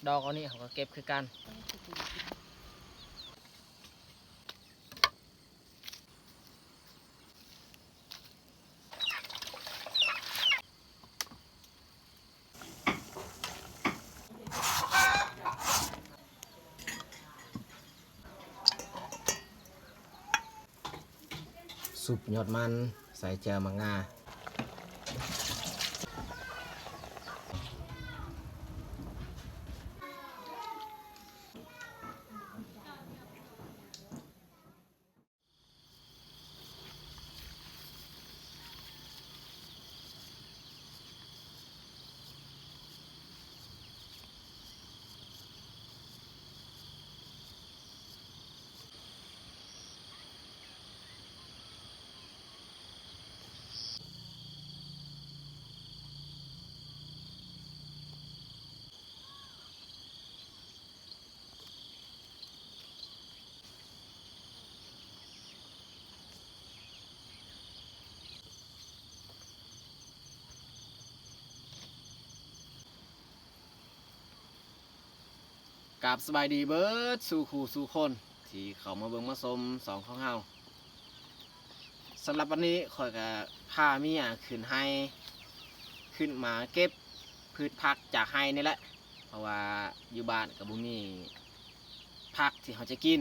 ดอกอันนี้เขาก็เก็บคือกันสุปยอดมันใส่เจียวมะงากับสบายดีเบิร์ดสู่คู่สู่คนที่เขามาเบิ่งมาชมสองของเฮาสำหรับวันนี้ข่อยก็พาเมียขึ้นให้ขึ้นมาเก็บพืชผักจากให้นี่แหละเพราะว่าอยู่บ้านกับบุมีผักที่เขาจะกิน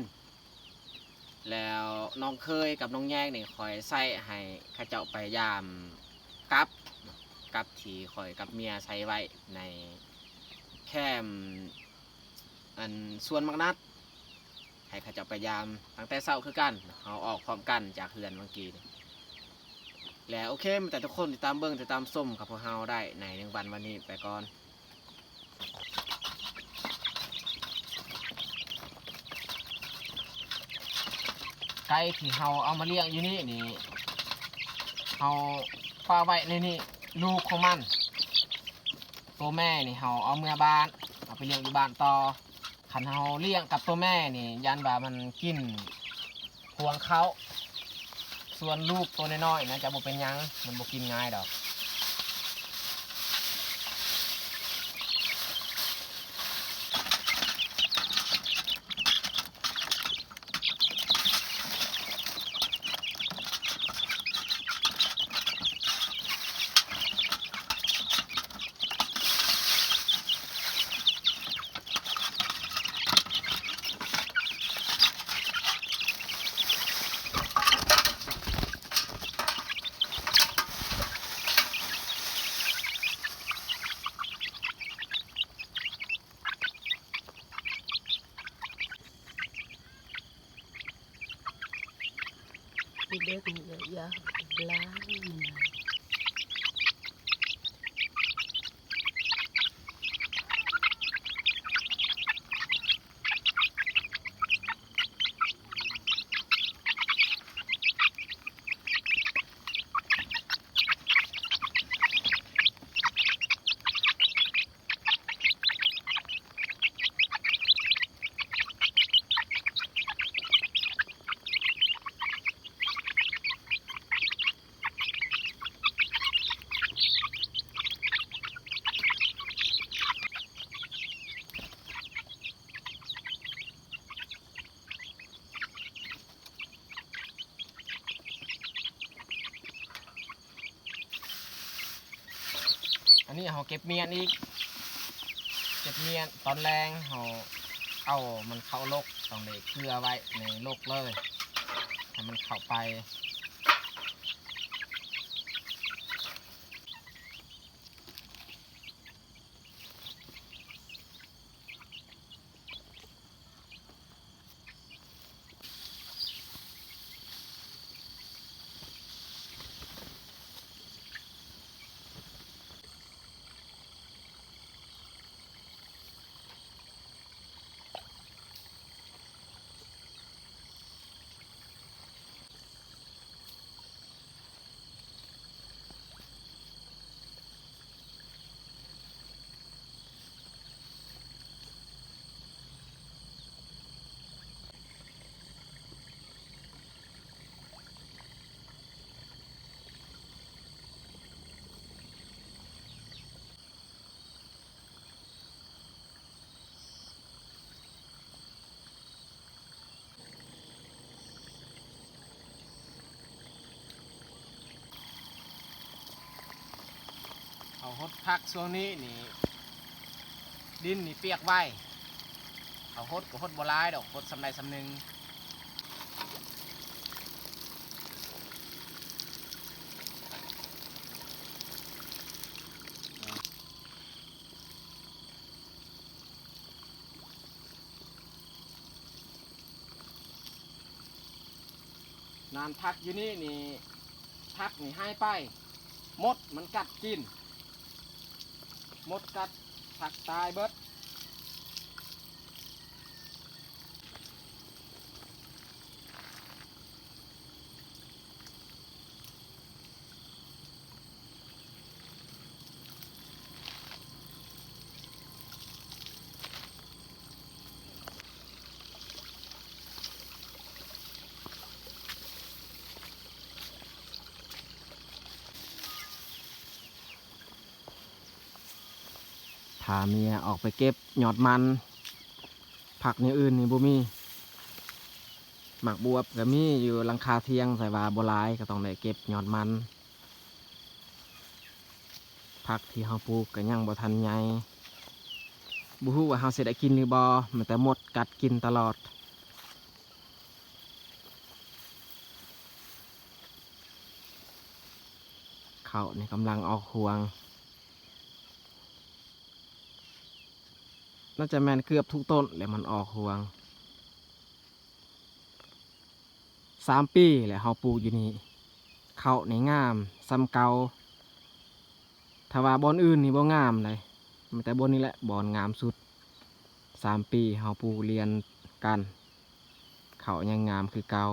แล้วน้องเคยกับน้องแยกนี่คอยใส่ให้ข้าเจ้าไปยามกับกับที่คอยกับเมียใช้ไว้ในแคมป์อันส่วนมักนัดให้ข้าเจ้าไปยามตั้งแต่เช้าคือกันเขาออกพร้อมกันจากเฮือนเมื่อกี้แล้วโอเคแต่ทุกคนติดตามเบิ้งติดตามส้มกับพวกเฮาได้ในวันนี้ไปก่อนไก่ที่เฮาเอามาเลี้ยงอยู่นี่เฮาฝากไว้ในนี่ลูกของมันตัวแม่นี่เฮาเอาเมื่อบ้านเอาไปเลี้ยงอยู่บ้านต่อคันเฮาเลี้ยงกับตัวแม่นี่ยันว่ามันกินพวงเขาส่วนลูกตัวน้อยๆนะจะบ่เป็นยังมันบ่กินง่ายดอกเด็กๆเนี่ยอยากล้างอันนี้เขาเก็บเมียนอีกเก็บเมียนตอนแรงเขาเอามันเข้าลกต้องเลยเกลือไว้ในลกเลยให้มันเข้าไป หดพักช่วงนี้นี่ดินนี่เปียกไว้เขาหดก็หดบ่ร้ายดอกหดสำใดสำหนึ่งนานพักอยู่นี่นี่พักนี่ให้ไปมดมันกัดกินมดกัดผักตายเบิดพาเมียออกไปเก็บยอดมันผักอย่างอื่นนี่บ่มีหมักบวบก็มีอยู่หลังคาเทียงใส่ว่าบ่หลายก็ต้องได้เก็บยอดมันผักที่เฮาปลูกก็ยังบ่ทันใหญ่บ่ฮู้ว่าเฮาสิได้กินหรือบ่มันแต่มดกัดกินตลอดข้าวนี่กำลังออกห่วงน่าจะแม่นเกือบทุกต้นแหละมันออกห่วง3 ปีแหละเฮาปลูกอยู่นี่ข้าวนี่งามซ้ำเก่าถ้าว่าบ่อนอื่นนี่บ่งามเลยมันแต่บ่อนนี้แหละบ่อนงามสุด3 ปีเฮาปลูกเรียนกันข้าวยังงามคือเก่า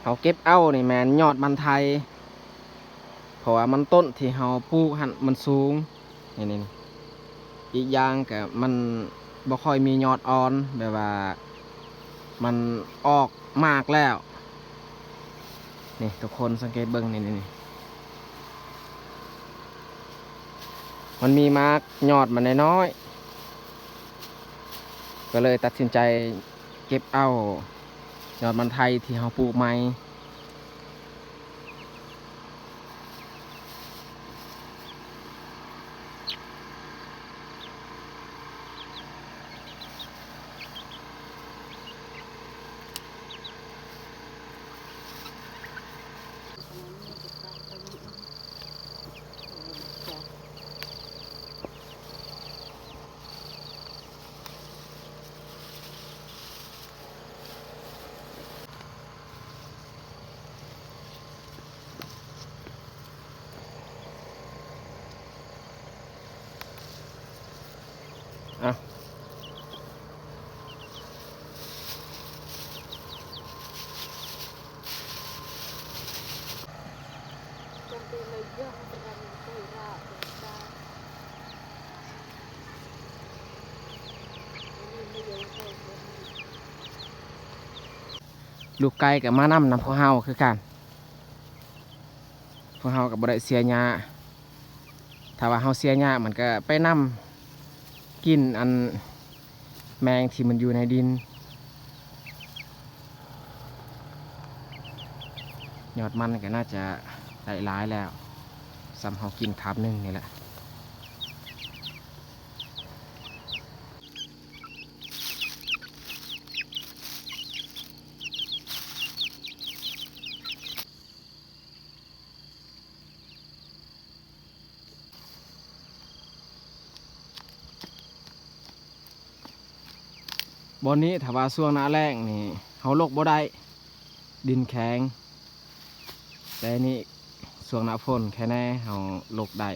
เขาเก็บเอานี่แมนยอดมันไทยเพราะว่ามันต้นที่เขาปลูกหันมันสูงนี่อีกอย่างก็มันบ่ค่อยมียอดอ่อนแบบว่ามันออกมากแล้วนี่ทุกคนสังเกตเบิ่งนี่มันมีมากยอดมันน้อยก็เลยตัดสินใจเก็บเอายอดมันไทยที่เขาปลูกใหม่อ่ะลูกไก่กับม้านำพวกเฮาคือกันพวกเฮากับบ่ได้เสียหญ้าถ้าว่าเฮาเสียหญ้ามันก็ไปนำกินอันแมงที่มันอยู่ในดินยอดมันก็น่าจะได้หลายแล้วซ้ำเฮากินคาบหนึงนี่แหละบอนนี้ถ้าว่าช่วงหน้าแล้งนี่เฮาลกบ่ได้ดินแข็งแต่นี่ช่วงหน้าฝนแค่แน่เฮาลกได้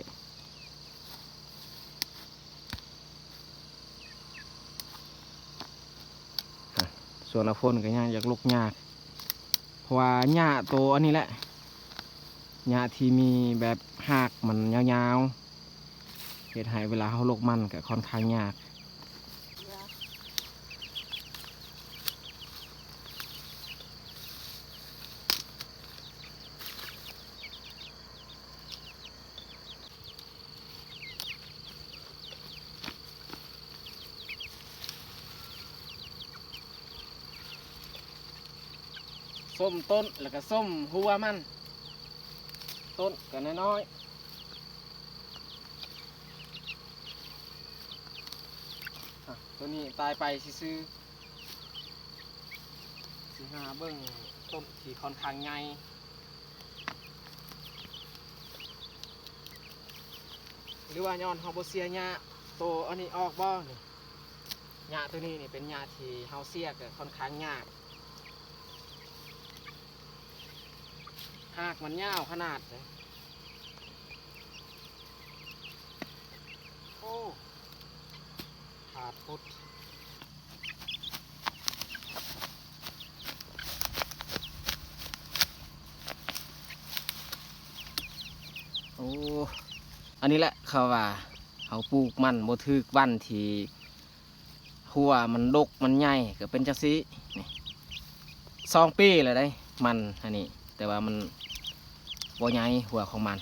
ส่วนหน้าฝนก็ยังอยากลกยาก เพราะว่าหญ้าโตอันนี้แหละหญ้าที่มีแบบหากมันยาวๆเฮ็ดให้เวลาเขาลกมันก็ค่อนข้างยากส้มต้นแล้วก็ส้มหัวมันต้นก็น้อยๆตัวนี้ตายไปซื้อสิหาเบิ่งต้นที่ค่อนข้างใหญ่หรือว่าย้อนเฮาบ่เสียหญ้าโตอันนี้ออกบ่นี่หญ้าตัวนี้นี่เป็นหญ้าที่เฮาเสียก็ค่อนข้างยากหากมันยาวขนาดเลยโอ้ขาดพุดโอ้อันนี้แหละเขาว่าเขาปลูกมันบ่ถึกวันที่หัวมันดกมันใหญ่ก็เป็นจังซี่นี่2 ปีเลยได้มันอันนี้แต่ว่ามันบ่ใหญ่หัวของมัน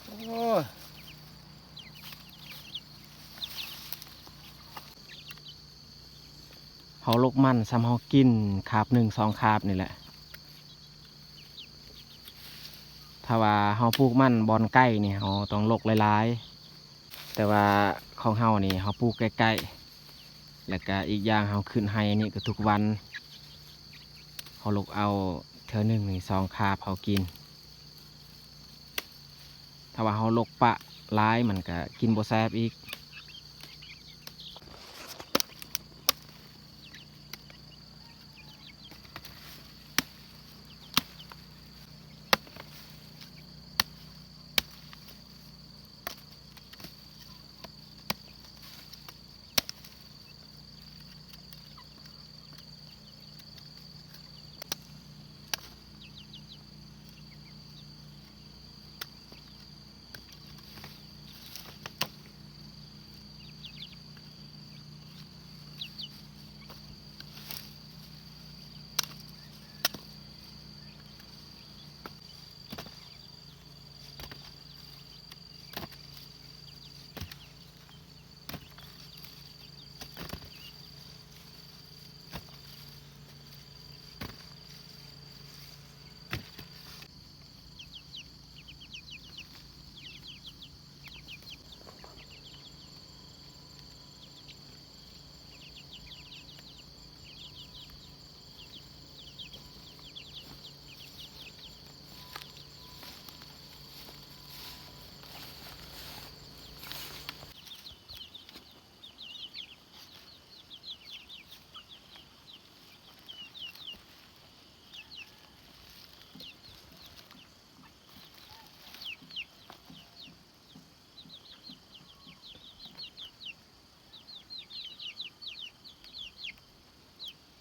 โอ้เขาลกมันซ้ำเขากินคาบ1-2 คาบนี่แหละถ้าว่าเขาปลูกมันบอนใกล้นี่เขาต้องลกหลายๆแต่ว่าของเขานี่เขาปลูกใกล้ๆแล้วก็อีกอย่างเขาขึ้นให้นี่ก็ทุกวันเขาลกเอาเท่า1-2 คาบเขากินถ้าว่าเขาลกปะร้ายมันก็กินบ่แซ่บอีก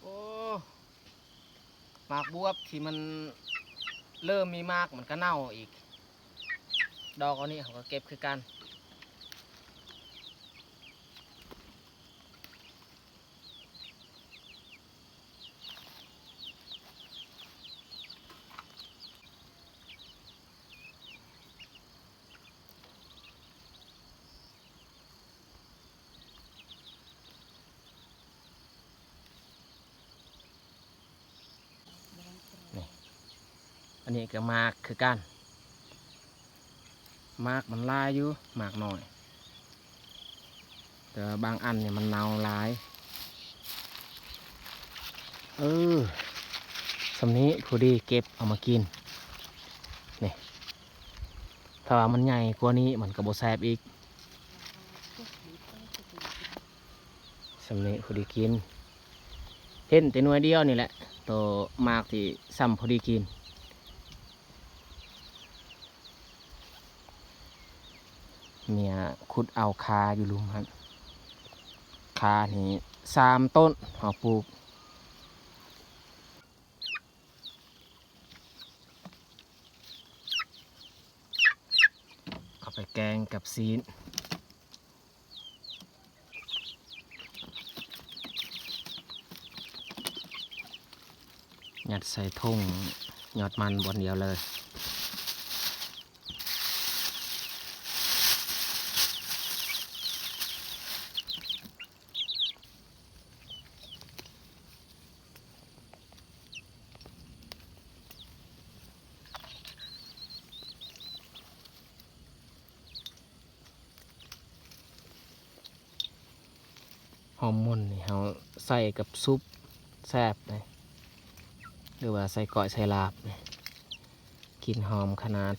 โอ้หมากบวบที่มันเริ่มมีมากมันก็เน่าอีกดอกอันนี้เขาก็เก็บคือกันอันนี้ก็มากคือกันมากมันลายอยู่มากหน่อยแต่บางอันเนี่ยมันเน่าหลายสำนี้พอดีเก็บเอามากินนี่ถ้าว่ามันใหญ่กว่านี้มันก็บ่แซ่บอีกสำนี้พอดีกินเห็นแต่หน่วยเดียวนี่แหละตัวมากที่ซ้ำพอดีกิน เมียขุดเอาคาอยู่ลุมครับคานี่3 ต้นเอาปลูกเอาไปแกงกับซีนยัดใส่ทุ่งยอดมันบนเดียวเลยฮอร์โมนนี่เขาใส่กับซุปแซ่บเลยหรือว่าใส่ก้อยใส่ลาบเลยกินหอมขนาด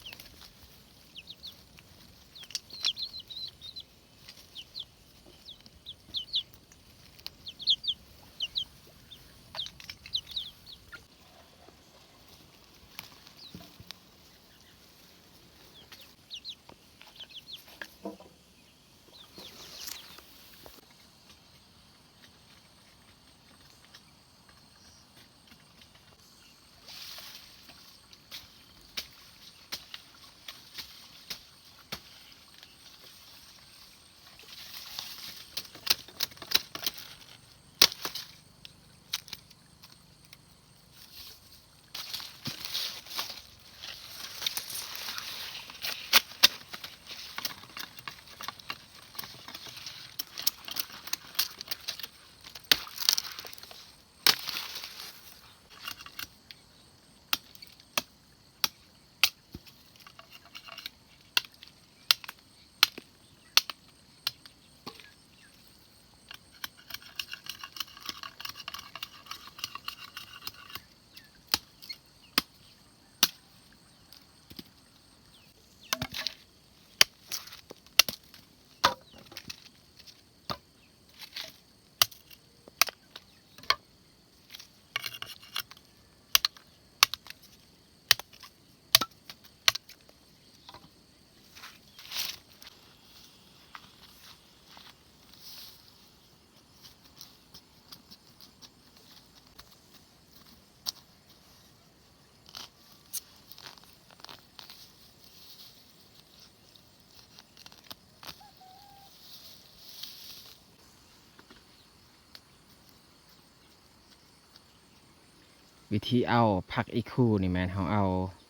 วิธีเอาผักอีกคู่นี่แมนเขาเอา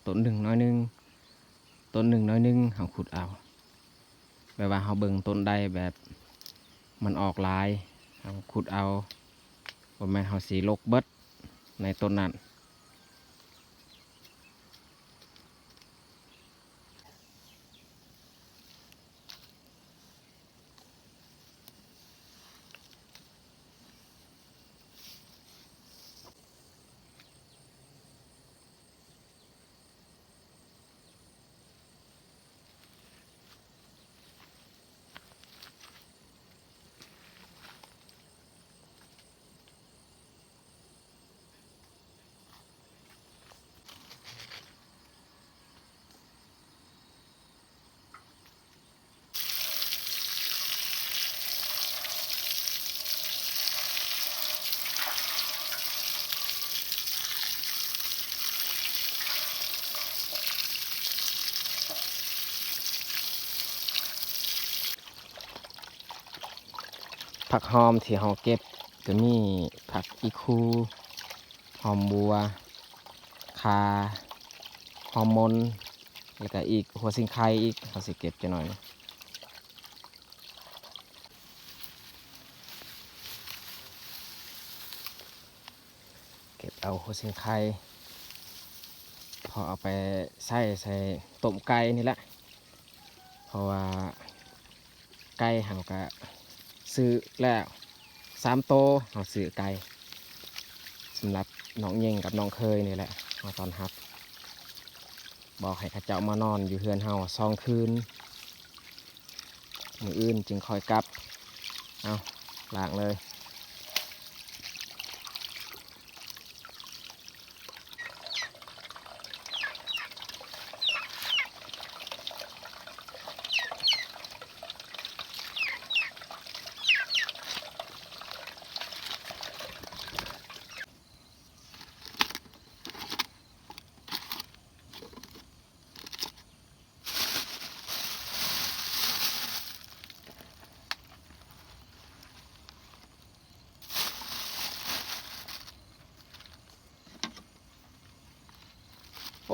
ต้นหนึ่งน้อยหนึงต้นหนึ่งน้อยหนึงเขาขุดเอาแบบว่าเขาเบิ่งต้นใดแบบมันออกหลายเขาขุดเอาบ่แม่นเขาสีลกเบิดในต้นนั้นผักหอมที่เขาเก็บก็มีผักอีคูหอมบัวคาฮอร์โมนแล้วก็อีกหัวสิงไข่อีกเขาสิเก็บจะหน่อย เก็บเอาหัวสิงไข่พอเอาไปใส่ต้มไก่นี่แหละเพราะว่าไก่เขาก็ซื้อแล้ว3 โตเขาซื้อไก่สำหรับน้องเย่งกับน้องเคยนี่แหละเอาตอนฮับบอกให้เข้าเจ้ามานอนอยู่เฮือนเฮา2 คืนมื้ออื่นจึงคอยกลับเอาล้างเลย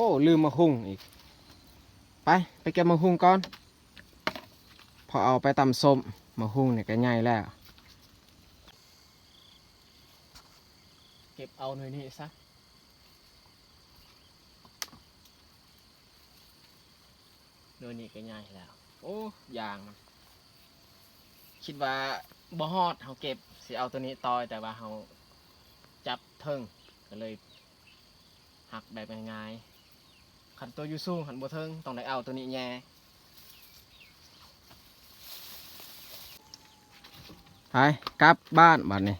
อ้ลืมมาหุงอีกไปเก็บมาหุงก่อนพอเอาไปตำส้มมาหุงเนี่ยก็ใหญ่แล้วเก็บเอาหน่อยนี่ซะหน่อยนี่ก็ใหญ่แล้วโอ้ยางมันคิดว่าบ่ฮอดเฮาเก็บสิเอาตัวนี้ต่อยแต่ว่าเฮาจับเทิงก็เลยหักแบบง่ายๆขันตัวอยู่สูงหันบ่เทิงต้องได้เอาตัวนี้แย่ไปกลับบ้านบัดนี้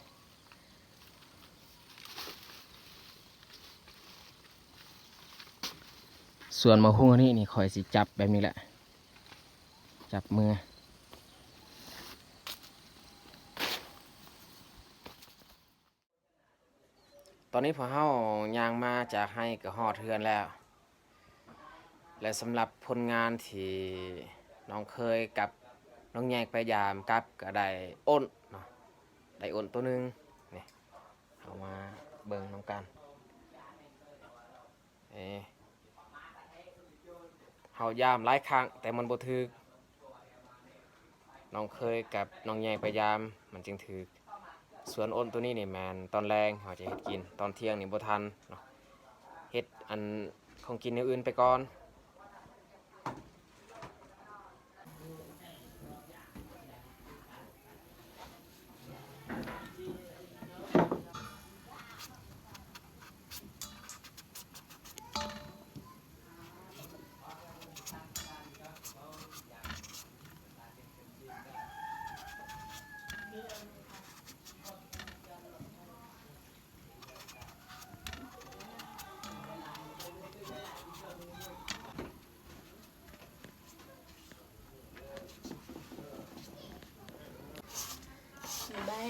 ส่วนมะฮุ่งอันนี้นี่คอยสิจับแบบนี้แหละจับมือตอนนี้พอเฮายางมาจากให้ก็ฮอดเทือนแล้วและสำหรับผลงานที่น้องเคยกับน้องแยกพยายามกับก็ได้อ้นเนาะได้อ้นตัวหนึงนี่เอามาเบิ่งน้องกันเฮายามหลายครั้งแต่มันบ่ถึกน้องเคยกับน้องแยกพยายามมันจึงถึกส่วนอ้นตัวนี้นี่แมนตอนแรงเฮาจะเฮ็ดกินตอนเที่ยงนี่บ่ทันเนาะเฮ็ดอันของกินอย่างอื่นไปก่อนได้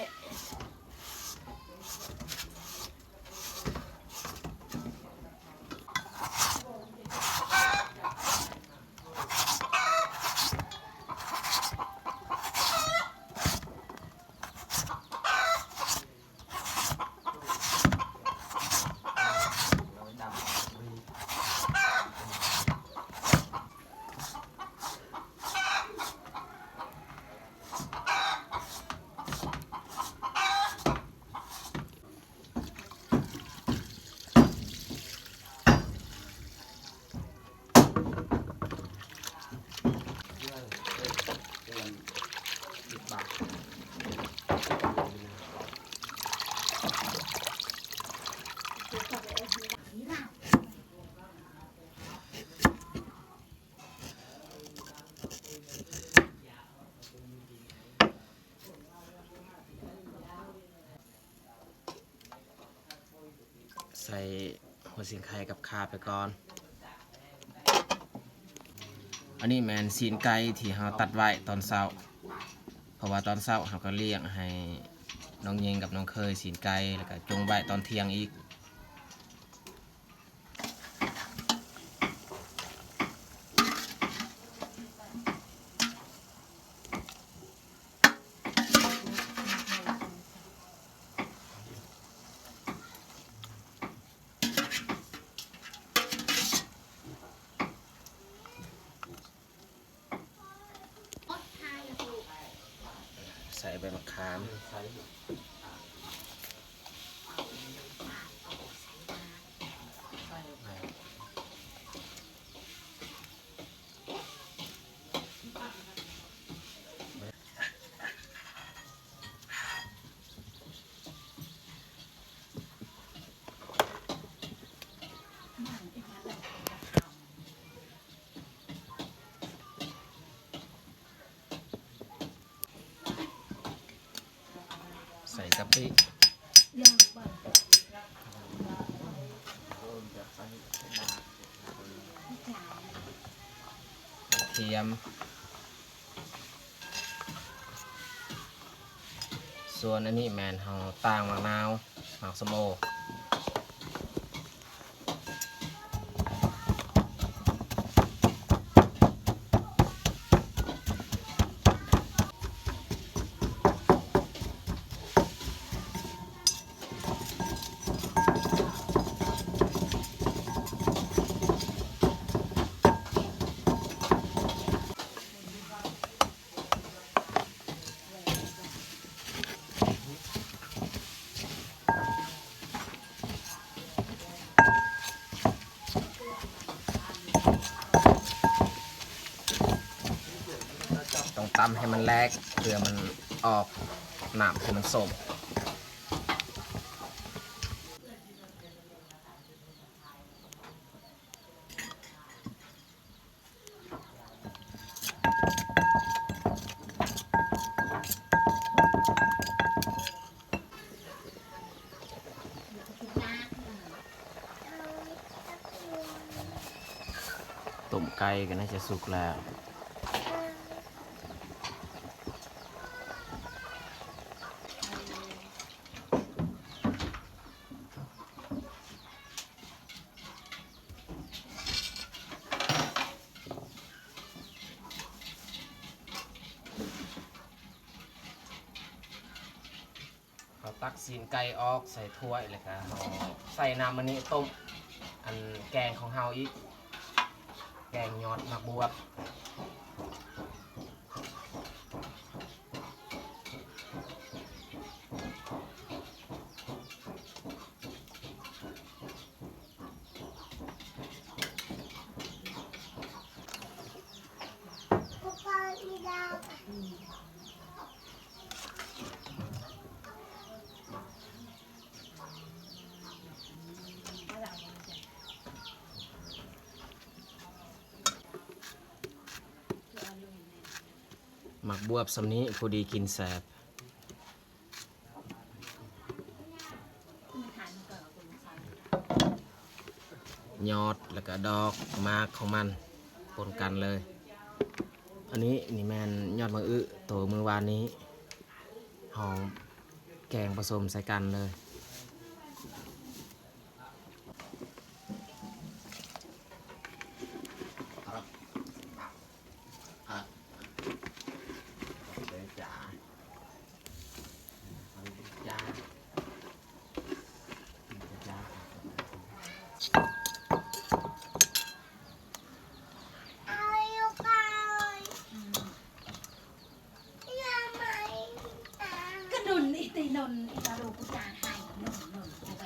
ใส่หัวสิงไข่กับข่าไปก่อนอันนี้แมนซีนไก่ที่เราตัดไว้ตอนเช้าเพราะว่าตอนเช้าเราก็เลี้ยงให้น้องเยงกับน้องเคยซีนไก่แล้วก็จงไว้ตอนเที่ยงอีกใส่ใบมะขามใส่กะปิย่างไปเทียมส่วนอันนี้แมนเราต่างมะนาวหมากสมโอ ตำให้มันแลกเพื่อมันออกน้ำคือมันส้มต้มไก่ก็น่าจะสุกแล้วเขาตักซีนไก่ออกใส่ถ้วยเลยครับใส่น้ำมันนี้ต้มอันแกงของเฮาอีกแกงยอดหมักบวบหมักบวบสำนี้พอดีกินแซ่บยอดแล้วก็ดอกมากของมันปนกันเลยอันนี้นี่แมนยอดมะอึตัวมือวานนี้หอมแกงผสมใส่กันเลยนนอีตีนนอีตาโรกุจานให้นนนโอเว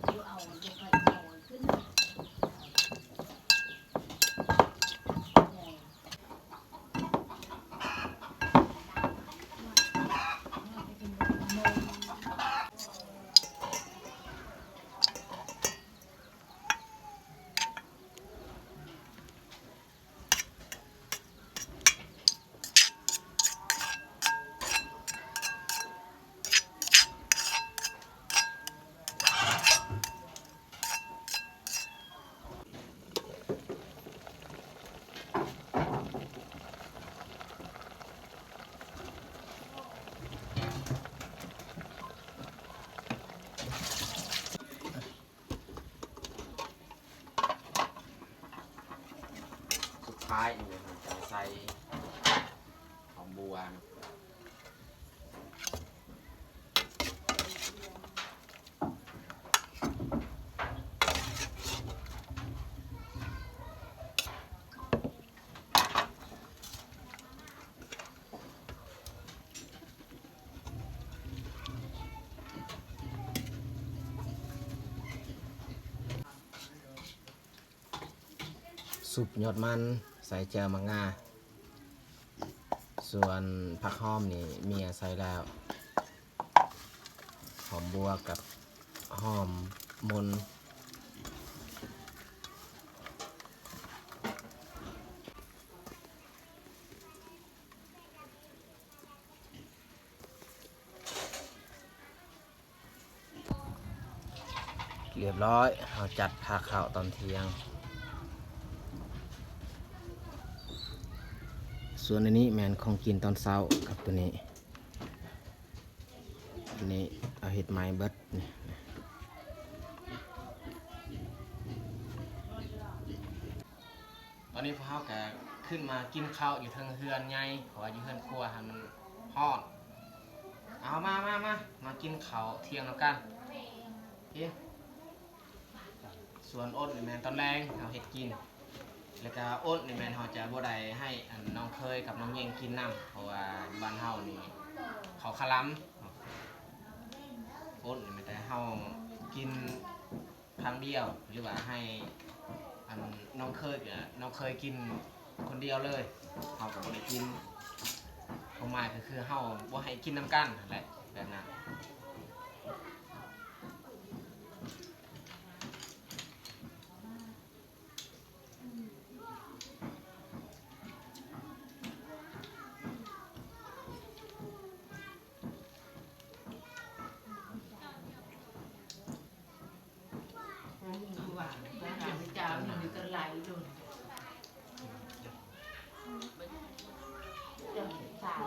อยู่เอาดูไปเอาขึ้นสุดท้ายนี่มันจะใส่หอมบัวซุปยอดมันใส่เจียวมังงาส่วนผักหอมนี่เมียใส่แล้วหอมบัวกับหอมมนเรียบร้อยเราจัดผักข้าวตอนเที่ยงส่วนอันนี้แมนของกินตอนเช้ากับตัวนี้อันนี้เอาเห็ดไม้เบิดนี่ตอนนี้พวกเขาแกขึ้นมากินข้าวอยู่ทางเฮือนไงเพราะว่าอยู่เฮือนครัวฮะมันฮอดเอามากินข้าวเที่ยงแล้วกันกินส่วนอ้นนี่แมนตอนแรงเอาเห็ดกินแล้วก็อ้นนี่แมนเขาจะบ่ได้ให้อันน้องเคยกับน้องเยงกินน้ำเพราะว่าบ้านเฮานี่เขาคลัมอ้นนี่แม่แต่เฮากินครั้งเดียวหรือว่าให้อันน้องเคยกิน คนเดียวเลยเขาก็บ่ได้กินความหมายก็คือเฮาบ่ให้กินน้ำกันนั่นแหละแบบนั้น หวานก็หาไปจ้ามันอยู่กันไหลโดนจังสาว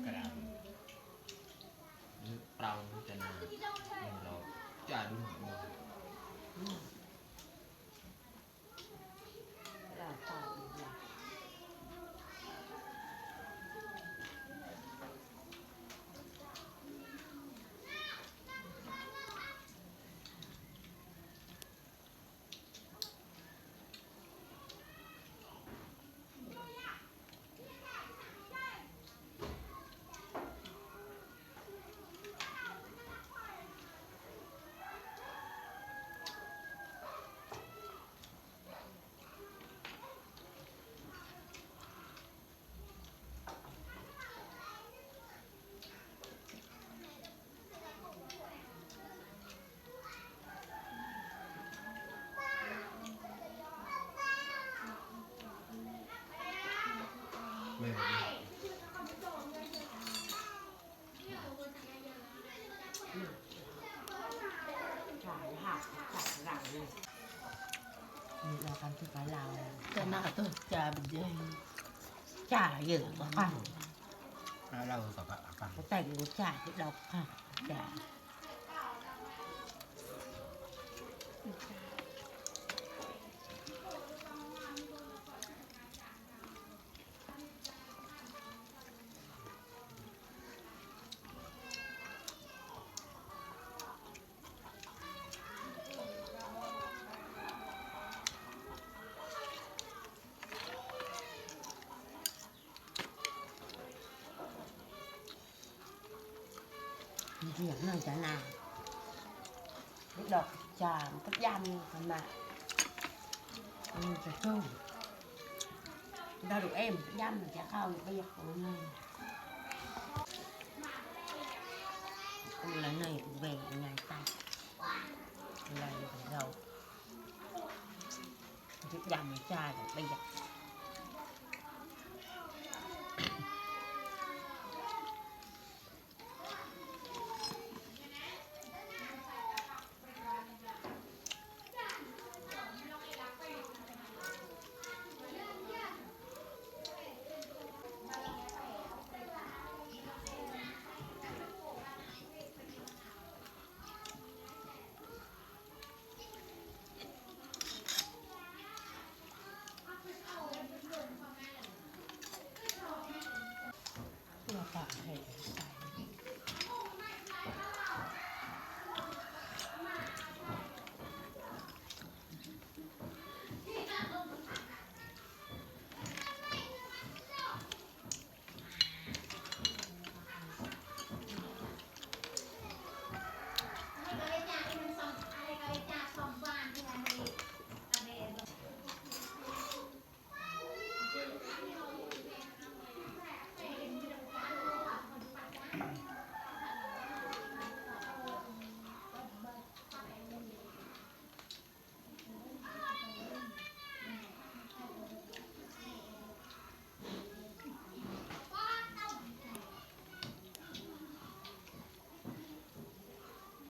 กระดาษเปล่าจะนานเราจะดูหัว ลาสาวอีกอย่าง ไม่รู้ ขายหักขายหลังเลยนี่เราทำที่ขายเราจะน่าตัวจ่าเป็นยังจ่าเยอะกว่าค่ะ แล้วเรากับอาการ แต่งรู้จ่าที่เราค่ะจ่า เรียกหน่อยจะนานดอกจามก็ยำกันมาจะสู้ดาวดอกเอ็มยำจะเข้าไปอยากของมันlà này về nhà ta là đầu giúp dầm cha rồi bây giờ cả hệ